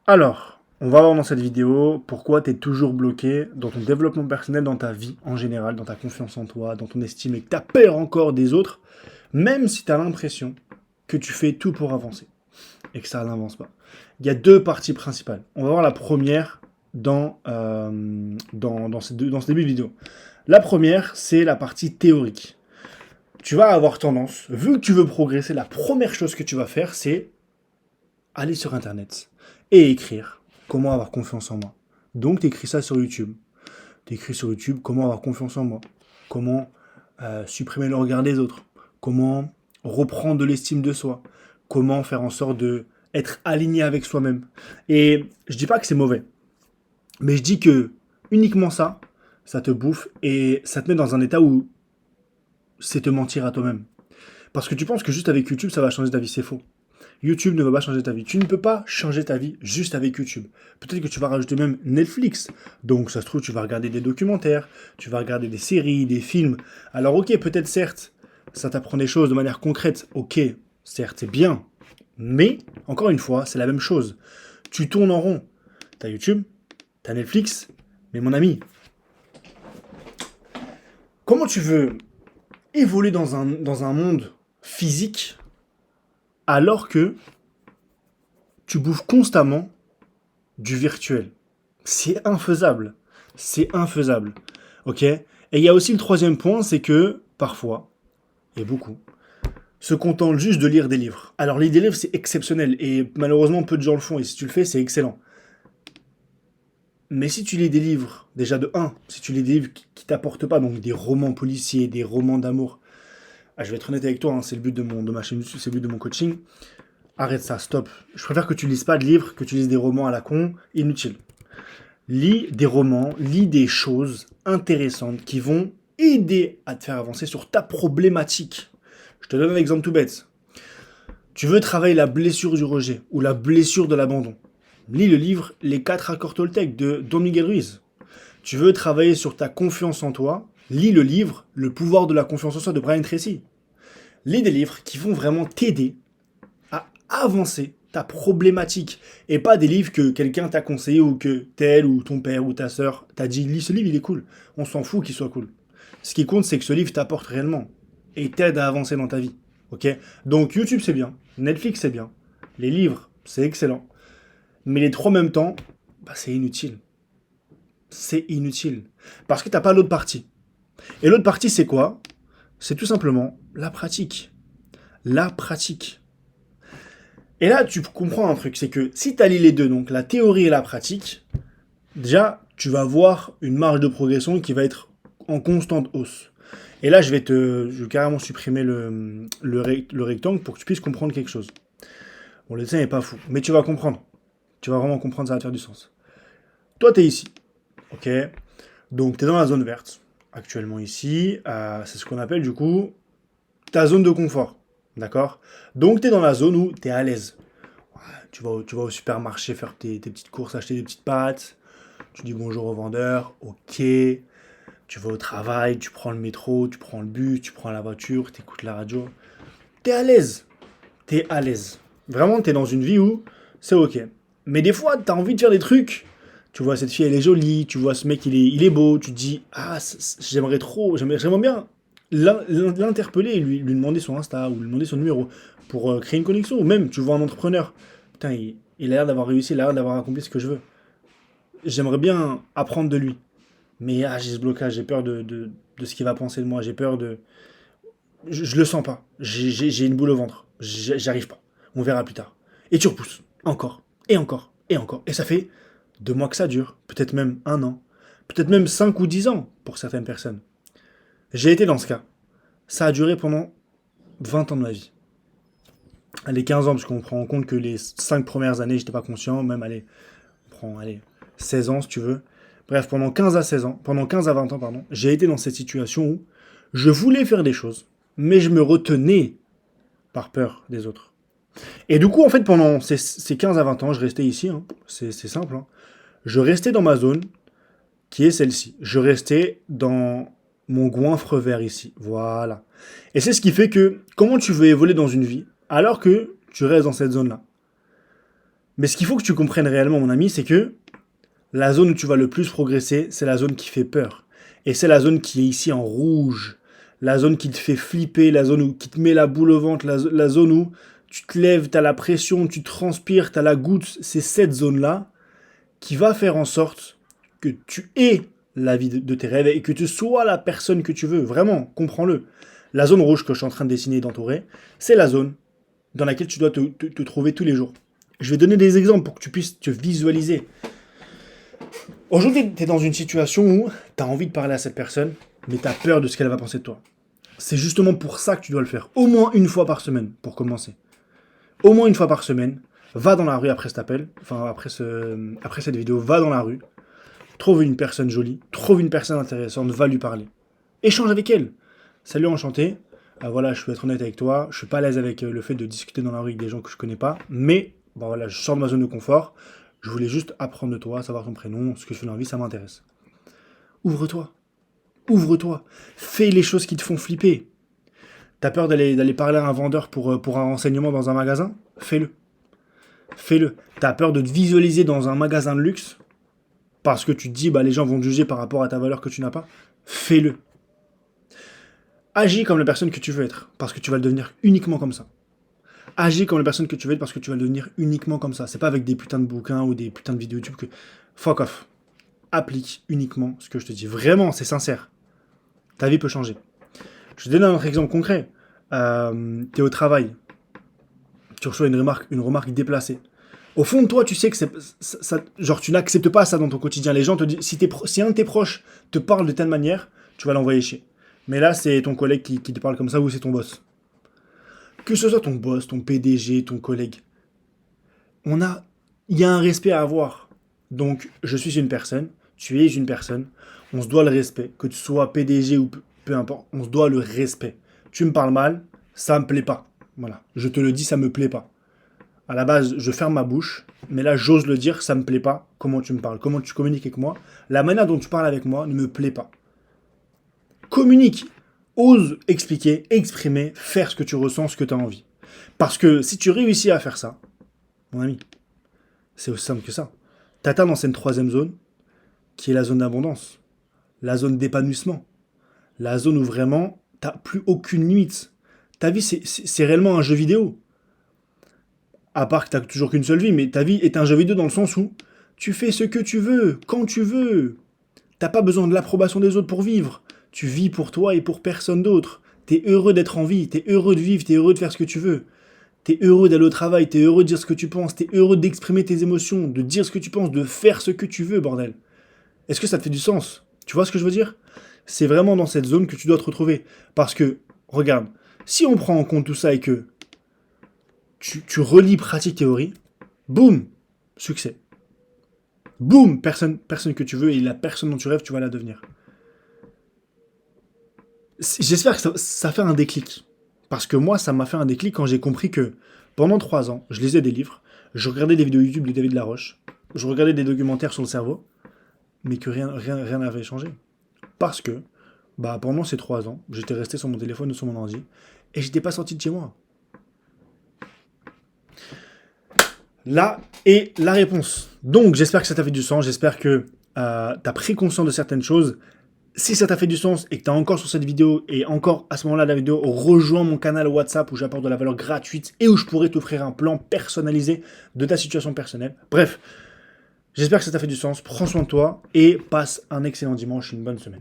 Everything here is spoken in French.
Alors, on va voir dans cette vidéo pourquoi tu es toujours bloqué dans ton développement personnel, dans ta vie en général, dans ta confiance en toi, dans ton estime et que tu as peur encore des autres, même si tu as l'impression que tu fais tout pour avancer et que ça n'avance pas. Il y a deux parties principales. On va voir la première dans ce début de vidéo. La première, c'est la partie théorique. Tu vas avoir tendance, vu que tu veux progresser, la première chose que tu vas faire, c'est aller sur Internet et écrire comment avoir confiance en moi. Donc, tu écris ça sur YouTube. Tu écris sur YouTube comment avoir confiance en moi. Comment supprimer le regard des autres. Comment reprendre de l'estime de soi. Comment faire en sorte de être aligné avec soi-même. Et je dis pas que c'est mauvais, mais je dis que uniquement ça, ça te bouffe et ça te met dans un état où c'est te mentir à toi-même. Parce que tu penses que juste avec YouTube, ça va changer ta vie, c'est faux. YouTube ne va pas changer ta vie. Tu ne peux pas changer ta vie juste avec YouTube. Peut-être que tu vas rajouter même Netflix. Donc ça se trouve, tu vas regarder des documentaires, tu vas regarder des séries, des films. Alors ok, peut-être certes, ça t'apprend des choses de manière concrète. Ok, certes, c'est bien. Mais, encore une fois, c'est la même chose. Tu tournes en rond. T'as YouTube, t'as Netflix, mais mon ami, comment tu veux évoluer dans un monde physique alors que tu bouffes constamment du virtuel? C'est infaisable. C'est infaisable. Ok? Et il y a aussi le troisième point, c'est que parfois, et beaucoup, se contentent juste de lire des livres. Alors lire des livres, c'est exceptionnel. Et malheureusement, peu de gens le font. Et si tu le fais, c'est excellent. Mais si tu lis des livres, déjà de un, si tu lis des livres qui t'apportent pas, donc des romans policiers, des romans d'amour, je vais être honnête avec toi, hein, c'est le but de ma chaîne YouTube, c'est le but de mon coaching. Arrête ça, stop. Je préfère que tu lises pas de livres, que tu lises des romans à la con, inutile. Lis des romans, lis des choses intéressantes qui vont aider à te faire avancer sur ta problématique. Je te donne un exemple tout bête. Tu veux travailler la blessure du rejet ou la blessure de l'abandon. Lis le livre Les 4 accords Toltec de Don Miguel Ruiz. Tu veux travailler sur ta confiance en toi. Lis le livre Le pouvoir de la confiance en soi de Brian Tracy. Lis des livres qui vont vraiment t'aider à avancer ta problématique et pas des livres que quelqu'un t'a conseillé ou que tel ou ton père ou ta sœur t'a dit lis ce livre, il est cool. On s'en fout qu'il soit cool. Ce qui compte, c'est que ce livre t'apporte réellement et t'aide à avancer dans ta vie. Ok? Donc YouTube c'est bien, Netflix c'est bien, les livres c'est excellent, mais les trois en même temps, bah, c'est inutile. C'est inutile parce que t'as pas l'autre partie. Et l'autre partie c'est quoi? C'est tout simplement la pratique. La pratique. Et là, tu comprends un truc, c'est que si tu allies les deux, donc la théorie et la pratique, déjà, tu vas voir une marge de progression qui va être en constante hausse. Et là, je vais carrément supprimer le rectangle pour que tu puisses comprendre quelque chose. Bon, le dessin n'est pas fou, mais tu vas comprendre. Tu vas vraiment comprendre, ça va te faire du sens. Toi, tu es ici, ok? Donc, tu es dans la zone verte, actuellement ici. C'est ce qu'on appelle, du coup, ta zone de confort, d'accord? Donc, tu es dans la zone où tu es à l'aise. Tu vas au supermarché faire tes petites courses, acheter des petites pâtes. Tu dis bonjour au vendeur, ok. Tu vas au travail, tu prends le métro, tu prends le bus, tu prends la voiture, tu écoutes la radio. T'es à l'aise. T'es à l'aise. Vraiment, t'es dans une vie où c'est ok. Mais des fois, t'as envie de faire des trucs. Tu vois, cette fille, elle est jolie. Tu vois, ce mec, il est beau. Tu te dis, ah, j'aimerais trop, j'aimerais bien l'interpeller et lui demander son Insta ou lui demander son numéro pour créer une connexion. Ou même, tu vois un entrepreneur. Putain, il a l'air d'avoir réussi, il a l'air d'avoir accompli ce que je veux. J'aimerais bien apprendre de lui. Mais j'ai ce blocage, j'ai peur de ce qu'il va penser de moi, j'ai peur de... Je le sens pas, j'ai une boule au ventre, j'arrive pas. On verra plus tard. Et tu repousses, encore, et encore, et encore. Et ça fait 2 mois que ça dure, peut-être même 1 an, peut-être même 5 ou 10 ans pour certaines personnes. J'ai été dans ce cas. Ça a duré pendant 20 ans de ma vie. Allez, 15 ans, parce qu'on prend en compte que les 5 premières années, j'étais pas conscient, même, allez, on prend, allez, 16 ans si tu veux. Bref, pendant 15 à 20 ans, pardon, j'ai été dans cette situation où je voulais faire des choses, mais je me retenais par peur des autres. Et du coup, en fait, pendant ces 15 à 20 ans, je restais ici, hein, c'est simple, hein, je restais dans ma zone, qui est celle-ci. Je restais dans mon goinfre vert ici, voilà. Et c'est ce qui fait que, comment tu veux évoluer dans une vie, alors que tu restes dans cette zone-là? Mais ce qu'il faut que tu comprennes réellement, mon ami, c'est que la zone où tu vas le plus progresser, c'est la zone qui fait peur. Et c'est la zone qui est ici en rouge. La zone qui te fait flipper, la zone qui te met la boule au ventre, la zone où tu te lèves, tu as la pression, tu transpires, tu as la goutte. C'est cette zone-là qui va faire en sorte que tu aies la vie de tes rêves et que tu sois la personne que tu veux. Vraiment, comprends-le. La zone rouge que je suis en train de dessiner et d'entourer, c'est la zone dans laquelle tu dois te trouver tous les jours. Je vais donner des exemples pour que tu puisses te visualiser. Aujourd'hui, tu es dans une situation où tu as envie de parler à cette personne, mais tu as peur de ce qu'elle va penser de toi. C'est justement pour ça que tu dois le faire. Au moins une fois par semaine, pour commencer. Au moins une fois par semaine, va dans la rue après cet appel, enfin après cette vidéo, va dans la rue, trouve une personne jolie, trouve une personne intéressante, va lui parler. Échange avec elle. Salut, enchanté. Voilà, je peux être honnête avec toi, je suis pas à l'aise avec le fait de discuter dans la rue avec des gens que je connais pas, mais bon, voilà, je sors de ma zone de confort. Je voulais juste apprendre de toi, savoir ton prénom, ce que je fais dans la vie, ça m'intéresse. Ouvre-toi. Ouvre-toi. Fais les choses qui te font flipper. T'as peur d'aller parler à un vendeur pour un renseignement dans un magasin? Fais-le. Fais-le. T'as peur de te visualiser dans un magasin de luxe parce que tu te dis, les gens vont te juger par rapport à ta valeur que tu n'as pas? Fais-le. Agis comme la personne que tu veux être, parce que tu vas le devenir uniquement comme ça. Agis comme la personne que tu veux être parce que tu vas le devenir uniquement comme ça. C'est pas avec des putains de bouquins ou des putains de vidéos YouTube que... Fuck off. Applique uniquement ce que je te dis. Vraiment, c'est sincère. Ta vie peut changer. Je te donne un autre exemple concret. T'es au travail. Tu reçois une remarque déplacée. Au fond de toi, tu sais que tu n'acceptes pas ça dans ton quotidien. Les gens te disent, si un de tes proches te parle de telle manière, tu vas l'envoyer chier. Mais là, c'est ton collègue qui te parle comme ça ou c'est ton boss. Que ce soit ton boss, ton PDG, ton collègue, il y a un respect à avoir. Donc, je suis une personne, tu es une personne, on se doit le respect. Que tu sois PDG ou peu importe, on se doit le respect. Tu me parles mal, ça me plaît pas. Voilà, je te le dis, ça me plaît pas. À la base, je ferme ma bouche, mais là, j'ose le dire, ça me plaît pas. Comment tu me parles, comment tu communiques avec moi, la manière dont tu parles avec moi ne me plaît pas. Communique. Ose expliquer, exprimer, faire ce que tu ressens, ce que tu as envie. Parce que si tu réussis à faire ça, mon ami, c'est aussi simple que ça. T'atteins dans cette troisième zone, qui est la zone d'abondance, la zone d'épanouissement, la zone où vraiment, t'as plus aucune limite. Ta vie, c'est réellement un jeu vidéo. À part que t'as toujours qu'une seule vie, mais ta vie est un jeu vidéo dans le sens où tu fais ce que tu veux, quand tu veux. T'as pas besoin de l'approbation des autres pour vivre. Tu vis pour toi et pour personne d'autre. T'es heureux d'être en vie, t'es heureux de vivre, t'es heureux de faire ce que tu veux. T'es heureux d'aller au travail, t'es heureux de dire ce que tu penses, t'es heureux d'exprimer tes émotions, de dire ce que tu penses, de faire ce que tu veux, bordel. Est-ce que ça te fait du sens? Tu vois ce que je veux dire? C'est vraiment dans cette zone que tu dois te retrouver. Parce que, regarde, si on prend en compte tout ça et que tu relis pratique théorie, boum, succès. Boum, personne que tu veux et la personne dont tu rêves, tu vas la devenir. J'espère que ça fait un déclic. Parce que moi, ça m'a fait un déclic quand j'ai compris que pendant 3 ans, je lisais des livres, je regardais des vidéos YouTube de David Laroche, je regardais des documentaires sur le cerveau, mais que rien n'avait changé. Parce que, pendant ces 3 ans, j'étais resté sur mon téléphone ou sur mon ordi, et j'étais pas sorti de chez moi. Là est la réponse. Donc, j'espère que ça t'a fait du sens, j'espère que t'as pris conscience de certaines choses. Si ça t'a fait du sens et que t'es encore sur cette vidéo et encore à ce moment-là de la vidéo, rejoins mon canal WhatsApp où j'apporte de la valeur gratuite et où je pourrais t'offrir un plan personnalisé de ta situation personnelle. Bref, j'espère que ça t'a fait du sens, prends soin de toi et passe un excellent dimanche, une bonne semaine.